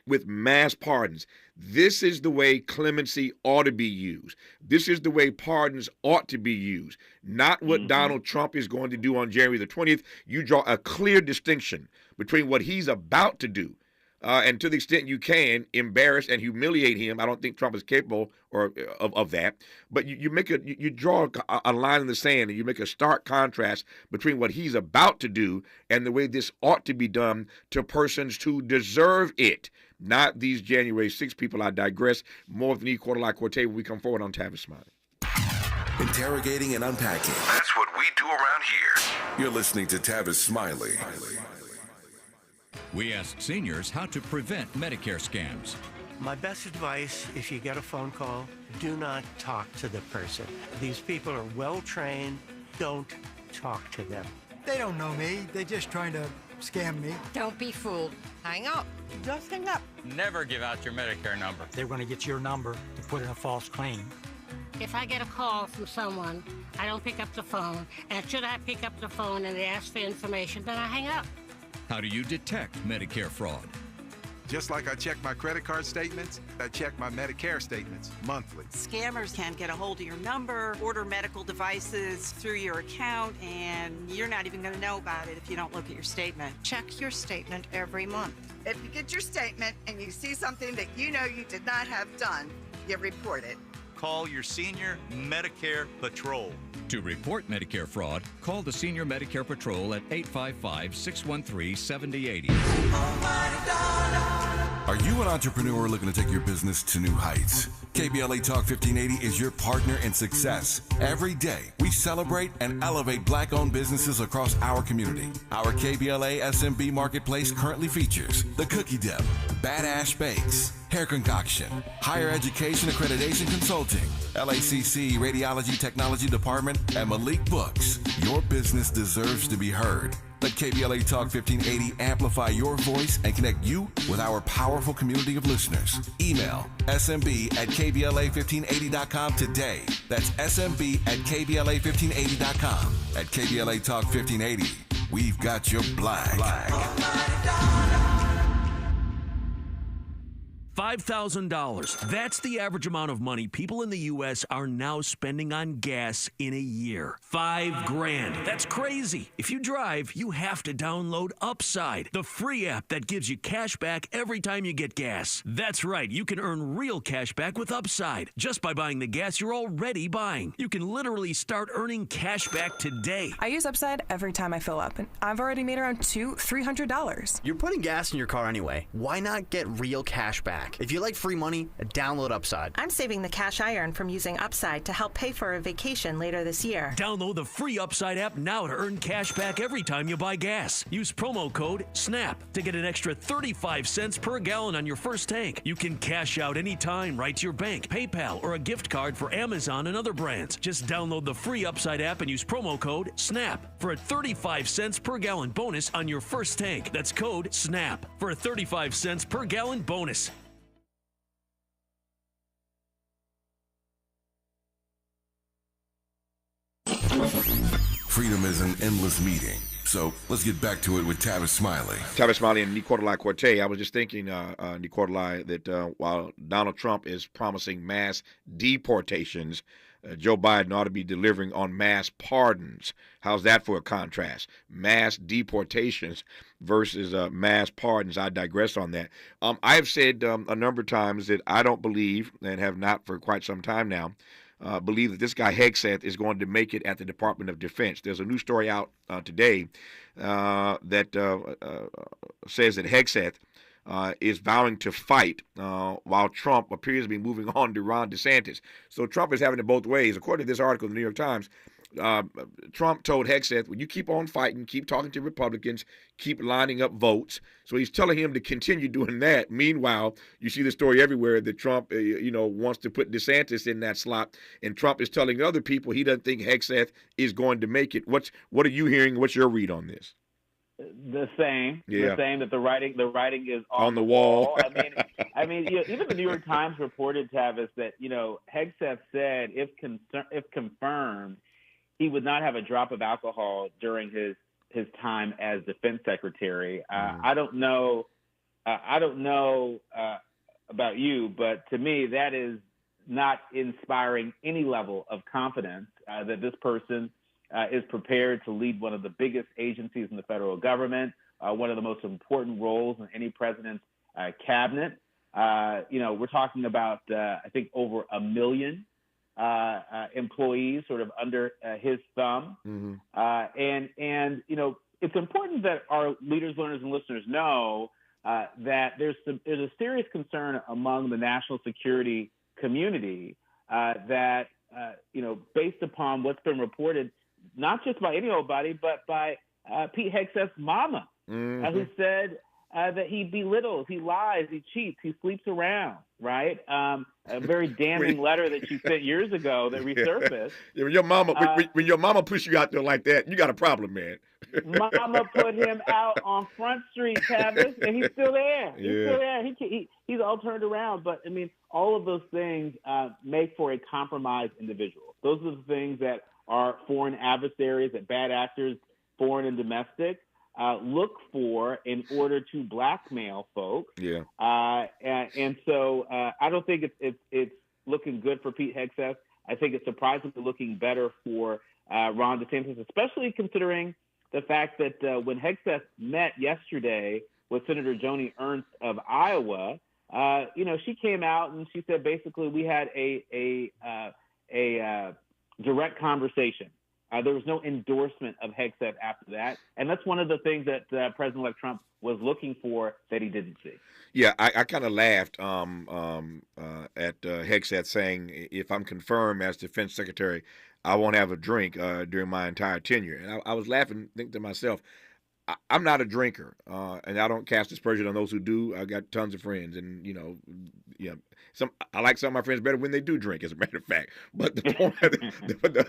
with mass pardons, this is the way clemency ought to be used. This is the way pardons ought to be used. Not what Donald Trump is going to do on January the 20th. You draw a clear distinction between what he's about to do. And to the extent you can, embarrass and humiliate him. I don't think Trump is capable of that. But you draw a line in the sand, and you make a stark contrast between what he's about to do and the way this ought to be done to persons who deserve it. Not these January 6 people. I digress. More of the Quarter-Life Quartet when we come forward on Tavis Smiley. Interrogating and unpacking. That's what we do around here. You're listening to Tavis Smiley. We asked seniors how to prevent Medicare scams. My best advice, if you get a phone call, do not talk to the person. These people are well-trained. Don't talk to them. They don't know me. They're just trying to scam me. Don't be fooled. Hang up. Just hang up. Never give out your Medicare number. They're going to get your number to put in a false claim. If I get a call from someone, I don't pick up the phone. And should I pick up the phone and they ask for information, then I hang up. How do you detect Medicare fraud? Just like I check my credit card statements, I check my Medicare statements monthly. Scammers can get a hold of your number, order medical devices through your account, and you're not even going to know about it if you don't look at your statement. Check your statement every month. If you get your statement and you see something that you know you did not have done, you report it. Call your senior Medicare Patrol. To report Medicare fraud, call the Senior Medicare Patrol at 855-613-7080. Are you an entrepreneur looking to take your business to new heights? KBLA Talk 1580 is your partner in success. Every day, we celebrate and elevate Black-owned businesses across our community. Our KBLA SMB Marketplace currently features The Cookie Dip, Bad Ash Bakes, Hair Concoction, Higher Education Accreditation Consulting, LACC Radiology Technology Department, and Malik Books. Your business deserves to be heard. Let KBLA Talk 1580 amplify your voice and connect you with our powerful community of listeners. Email smb@kbla1580.com today. That's smb@kbla1580.com. At KBLA Talk 1580, we've got your black. $5,000. That's the average amount of money people in the U.S. are now spending on gas in a year. $5,000. That's crazy. If you drive, you have to download Upside, the free app that gives you cash back every time you get gas. That's right. You can earn real cash back with Upside just by buying the gas you're already buying. You can literally start earning cash back today. I use Upside every time I fill up, and I've already made around $300. You're putting gas in your car anyway. Why not get real cash back? If you like free money, download Upside. I'm saving the cash I earn from using Upside to help pay for a vacation later this year. Download the free Upside app now to earn cash back every time you buy gas. Use promo code SNAP to get an extra 35 cents per gallon on your first tank. You can cash out anytime right to your bank, PayPal, or a gift card for Amazon and other brands. Just download the free Upside app and use promo code SNAP for a 35 cents per gallon bonus on your first tank. That's code SNAP for a 35 cents per gallon bonus. Freedom is an endless meeting. So let's get back to it with Tavis Smiley. Tavis Smiley and Nicolai Corte. I was just thinking, Nicolai, that while Donald Trump is promising mass deportations, Joe Biden ought to be delivering on mass pardons. How's that for a contrast? Mass deportations versus mass pardons. I digress on that. I have said a number of times that I don't believe, and have not for quite some time now, believe that this guy Hegseth is going to make it at the Department of Defense. There's a new story out today that says that Hegseth is vowing to fight while Trump appears to be moving on to Ron DeSantis. So Trump is having it both ways. According to this article in the New York Times, Trump told Hegseth, well, you keep on fighting, keep talking to Republicans, keep lining up votes. So he's telling him to continue doing that. Meanwhile, you see the story everywhere that Trump, wants to put DeSantis in that slot, and Trump is telling other people he doesn't think Hegseth is going to make it. What are you hearing? What's your read on this? The same. Yeah. The same, that the writing is on the wall. I mean, even the New York Times reported, Tavis, that Hegseth said if confirmed, he would not have a drop of alcohol during his time as defense secretary. I don't know about you, but to me that is not inspiring any level of confidence that this person is prepared to lead one of the biggest agencies in the federal government, one of the most important roles in any president's cabinet. We're talking about, I think, over 1 million employees sort of under his thumb. And it's important that our leaders, learners, and listeners know that there's a serious concern among the national security community that, based upon what's been reported, not just by any old body, but by Pete Hegseth's mama, who said that he belittles, he lies, he cheats, he sleeps around, right? A very damning letter that you sent years ago that resurfaced. Yeah, when your mama push you out there like that, you got a problem, man. Mama put him out on Front Street, Tavis, and he's still there. He's still there. He's all turned around. But, I mean, all of those things make for a compromised individual. Those are the things that our foreign adversaries, that bad actors, foreign and domestic, look for in order to blackmail folks. Yeah. And so I don't think it's looking good for Pete Hegseth. I think it's surprisingly looking better for Ron DeSantis, especially considering the fact that when Hegseth met yesterday with Senator Joni Ernst of Iowa, she came out and she said basically we had a direct conversation. There was no endorsement of Hegseth after that. And that's one of the things that President-elect Trump was looking for that he didn't see. Yeah, I kind of laughed at Hegseth saying, if I'm confirmed as defense secretary, I won't have a drink during my entire tenure. And I was laughing, thinking to myself, I'm not a drinker, and I don't cast aspersion on those who do. I got tons of friends, and I like some of my friends better when they do drink, as a matter of fact. But the point,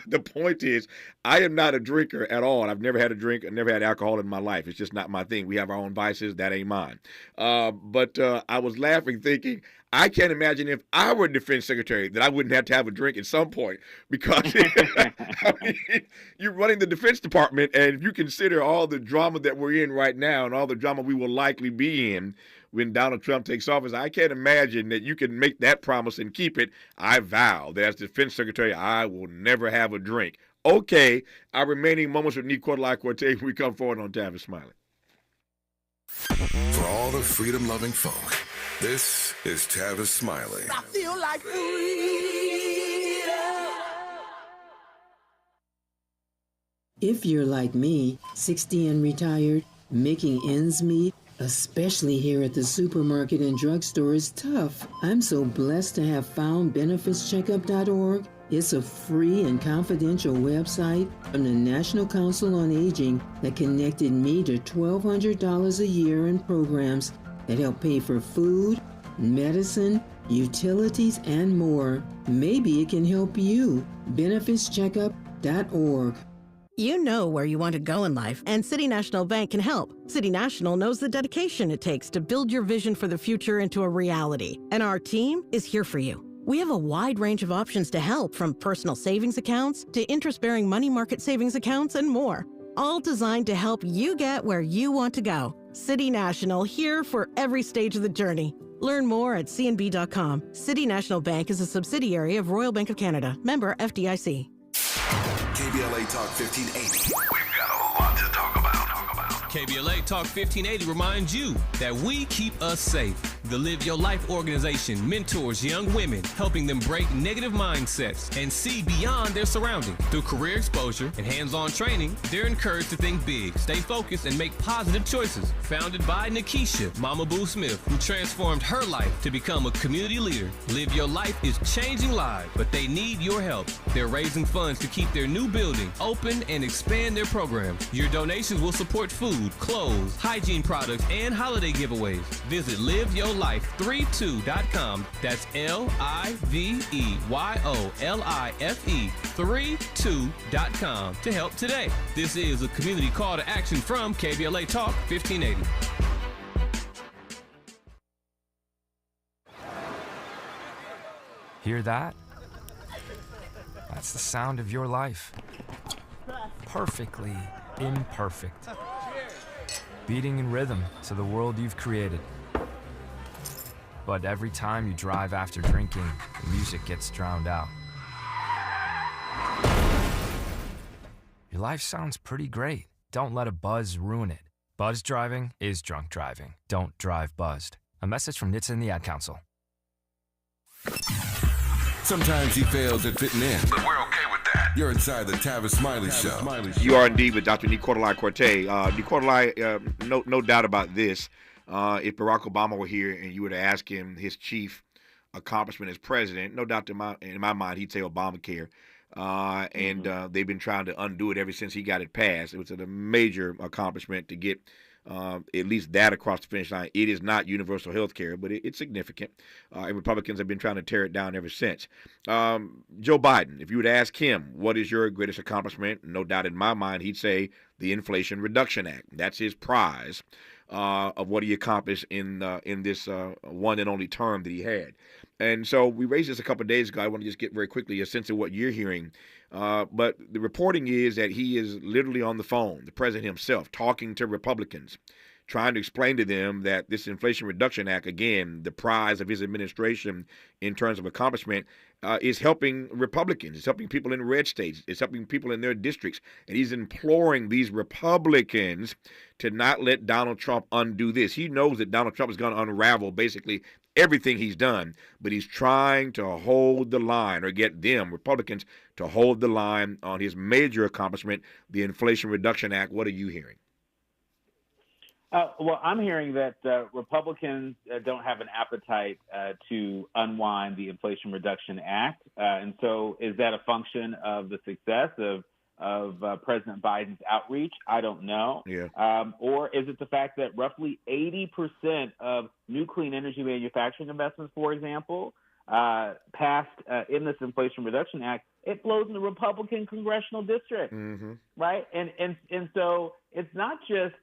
the point is, I am not a drinker at all. I've never had a drink. I've never had alcohol in my life. It's just not my thing. We have our own vices. That ain't mine. But I was laughing, thinking, I can't imagine if I were defense secretary that I wouldn't have to have a drink at some point, because I mean, you're running the Defense Department, and if you consider all the drama that we're in right now and all the drama we will likely be in when Donald Trump takes office, I can't imagine that you can make that promise and keep it. I vow that as defense secretary, I will never have a drink. Okay, our remaining moments with Nicola Cortez when we come forward on Tavis Smiley. For all the freedom-loving folk, this is Tavis Smiley. I feel like If you're like me, 60 and retired, making ends meet, especially here at the supermarket and drugstore, is tough. I'm so blessed to have found benefitscheckup.org. It's a free and confidential website from the National Council on Aging that connected me to $1,200 a year in programs that help pay for food, medicine, utilities, and more. Maybe it can help you. benefitscheckup.org. You know where you want to go in life, and City National Bank can help. City National knows the dedication it takes to build your vision for the future into a reality, and our team is here for you. We have a wide range of options to help, from personal savings accounts to interest-bearing money market savings accounts and more, all designed to help you get where you want to go. City National, here for every stage of the journey. Learn more at cnb.com. City National Bank is a subsidiary of Royal Bank of Canada, member FDIC. KBLA Talk 1580. We've got a lot to talk about. KBLA Talk 1580 reminds you that we keep us safe. The Live Your Life organization mentors young women, helping them break negative mindsets and see beyond their surroundings. Through career exposure and hands-on training, they're encouraged to think big, stay focused, and make positive choices. Founded by Nikisha Mama Boo Smith, who transformed her life to become a community leader. Live Your Life is changing lives, but they need your help. They're raising funds to keep their new building open and expand their programs. Your donations will support food, clothes, hygiene products, and holiday giveaways. Visit liveyourlife32.com. That's LIVEYOLIFE32.com to help today. This is a community call to action from KBLA Talk 1580. Hear that? That's the sound of your life. Perfectly imperfect. Beating in rhythm to the world you've created. But every time you drive after drinking, the music gets drowned out. Your life sounds pretty great. Don't let a buzz ruin it. Buzz driving is drunk driving. Don't drive buzzed. A message from NHTSA and the Ad Council. Sometimes he fails at fitting in. But we're okay with that. You're inside the Tavis Smiley Show. You are indeed with Dr. Nicola Cortez. Nicola, no doubt about this. If Barack Obama were here and you were to ask him his chief accomplishment as president, no doubt in my mind he'd say Obamacare. They've been trying to undo it ever since he got it passed. It was a major accomplishment to get at least that across the finish line. It is not universal health care, but it's significant. And Republicans have been trying to tear it down ever since. Joe Biden, if you would ask him, what is your greatest accomplishment? No doubt in my mind, he'd say the Inflation Reduction Act. That's his prize of what he accomplished in this one and only term that he had. And so we raised this a couple of days ago. I want to just get very quickly a sense of what you're hearing. But the reporting is that he is literally on the phone, the president himself, talking to Republicans, trying to explain to them that this Inflation Reduction Act, again, the prize of his administration in terms of accomplishment, is helping Republicans. It's helping people in red states. It's helping people in their districts. And he's imploring these Republicans to not let Donald Trump undo this. He knows that Donald Trump is going to unravel basically everything he's done, but he's trying to hold the line, or get them, Republicans, to hold the line on his major accomplishment, the Inflation Reduction Act. What are you hearing? Well, I'm hearing that Republicans don't have an appetite to unwind the Inflation Reduction Act. And so is that a function of the success of President Biden's outreach? I don't know. Yeah. Or is it the fact that roughly 80% of new clean energy manufacturing investments, for example, passed in this Inflation Reduction Act, it flows in the Republican congressional district, right? And so it's not just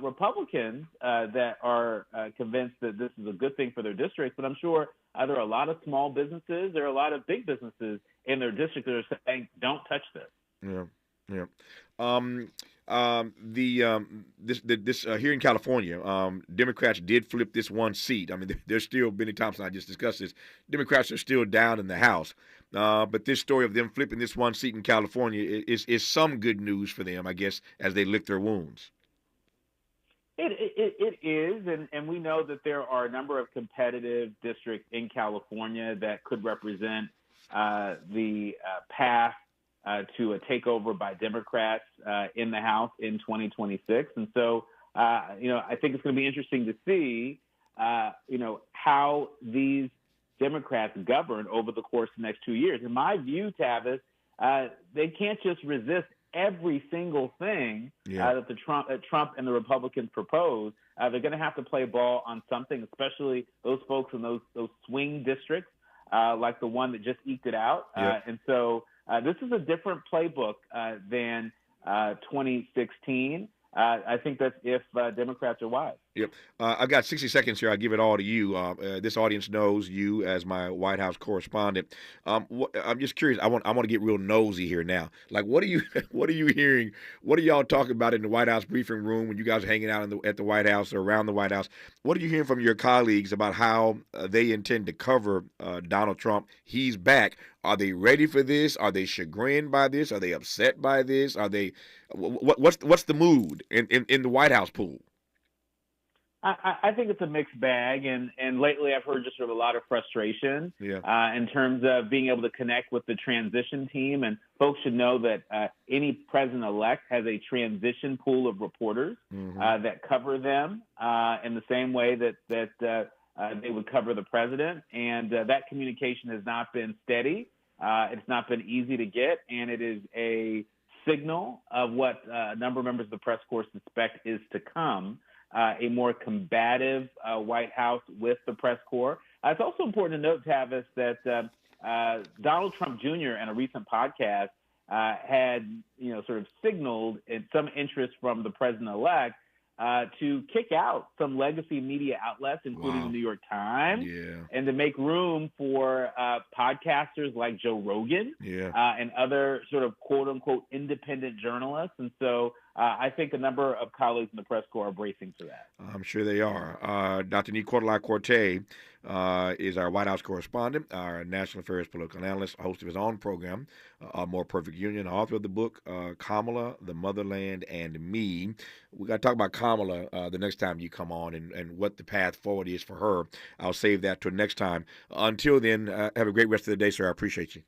Republicans that are convinced that this is a good thing for their districts, but I'm sure there are a lot of small businesses, there are a lot of big businesses in their district that are saying, don't touch this. Yeah. This here in California, Democrats did flip this one seat. I mean, there's still many times, and I just discussed this, Democrats are still down in the House. But this story of them flipping this one seat in California is some good news for them, I guess, as they lick their wounds. It is, and we know that there are a number of competitive districts in California that could represent the path to a takeover by Democrats in the House in 2026. And so, I think it's going to be interesting to see, how these Democrats govern over the course of the next 2 years. In my view, Tavis, they can't just resist every single thing that Trump and the Republicans propose. They're going to have to play ball on something, especially those folks in those swing districts, like the one that just eked it out. And so this is a different playbook than 2016. I think that's if Democrats are wise. Yep. I've got 60 seconds here. I'll give it all to you. This audience knows you as my White House correspondent. I'm just curious. I want to get real nosy here now. Like, what are you hearing? What are y'all talking about in the White House briefing room when you guys are hanging out at the White House or around the White House? What are you hearing from your colleagues about how they intend to cover Donald Trump? He's back. Are they ready for this? Are they chagrined by this? Are they upset by this? Are they? What's the mood in the White House pool? I think it's a mixed bag, and lately I've heard just sort of a lot of frustration in terms of being able to connect with the transition team. And folks should know that any president-elect has a transition pool of reporters that cover them in the same way that they would cover the president. And that communication has not been steady. It's not been easy to get, and it is a signal of what a number of members of the press corps suspect is to come. A more combative White House with the press corps. It's also important to note, Tavis, that Donald Trump Jr. in a recent podcast had, sort of signaled some interest from the president-elect to kick out some legacy media outlets, including the New York Times, and to make room for podcasters like Joe Rogan and other sort of quote-unquote independent journalists. And so I think a number of colleagues in the press corps are bracing for that. I'm sure they are. Dr. Nicola Corte is our White House correspondent, our national affairs political analyst, host of his own program, A More Perfect Union, author of the book, Kamala, The Motherland, and Me. We got to talk about Kamala the next time you come on and what the path forward is for her. I'll save that till next time. Until then, have a great rest of the day, sir. I appreciate you.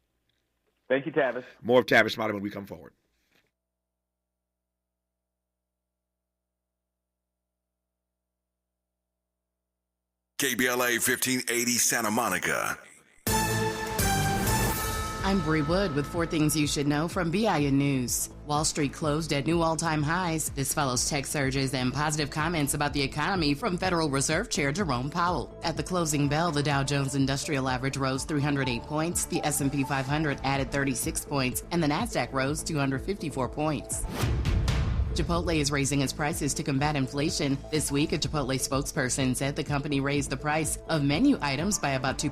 Thank you, Tavis. More of Tavis Smiley when we come forward. KBLA 1580 Santa Monica. I'm Bree Wood with 4 things you should know from BIN News. Wall Street closed at new all-time highs. This follows tech surges and positive comments about the economy from Federal Reserve Chair Jerome Powell. At the closing bell, the Dow Jones Industrial Average rose 308 points, the S&P 500 added 36 points, and the NASDAQ rose 254 points. Chipotle is raising its prices to combat inflation. This week, a Chipotle spokesperson said the company raised the price of menu items by about 2%.